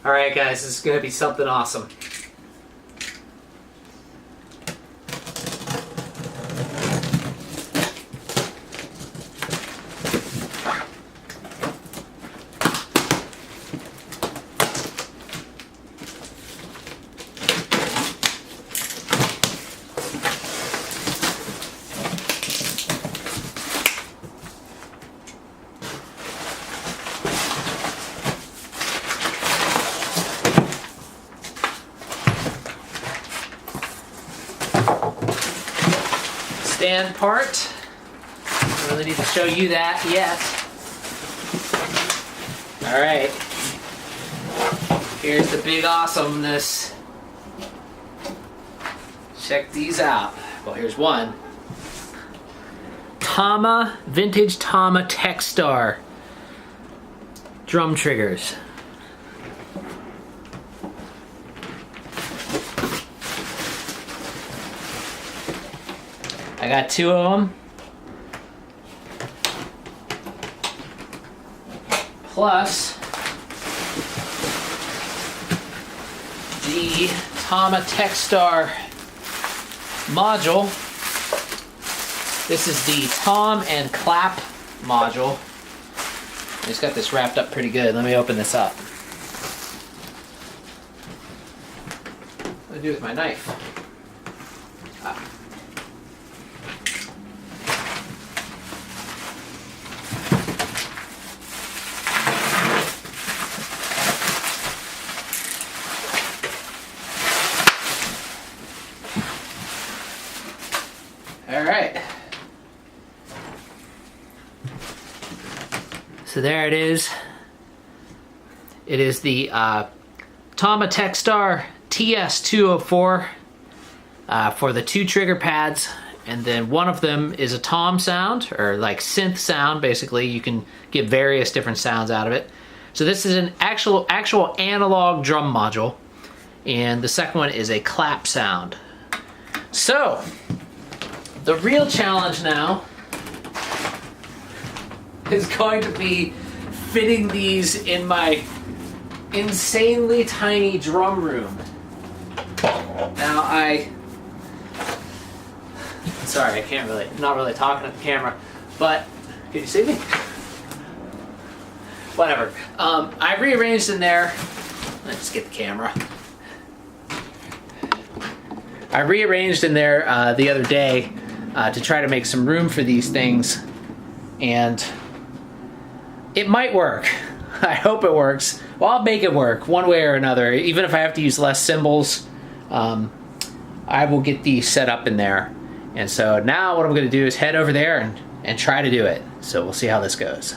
Alright guys, this is going to be something awesome. Stand part. I don't really need to show you that yet. Alright. Here's the big awesomeness. Check these out. Well, here's one. Tama, vintage Tama Techstar drum triggers. I got two of them, plus the Tama Techstar module. This is the tom and clap module. I just got this wrapped up pretty good. Let me open this up. What do I do with my knife? Alright. So there it is. It is the Tama Techstar TS204 for the two trigger pads, and then one of them is a tom sound, or like synth sound. Basically, you can get various different sounds out of it. So this is an actual analog drum module, and the second one is a clap sound. So the real challenge now is going to be fitting these in my insanely tiny drum room. Now sorry, I can't really, I'm not really talking at the camera, but can you see me? Whatever. I rearranged in there. Let's just get the camera. I rearranged in there the other day to try to make some room for these things, and it might work. I hope it works. Well, I'll make it work one way or another. Even if I have to use less cymbals, I will get these set up in there. And so now what I'm going to do is head over there and try to do it. So we'll see how this goes.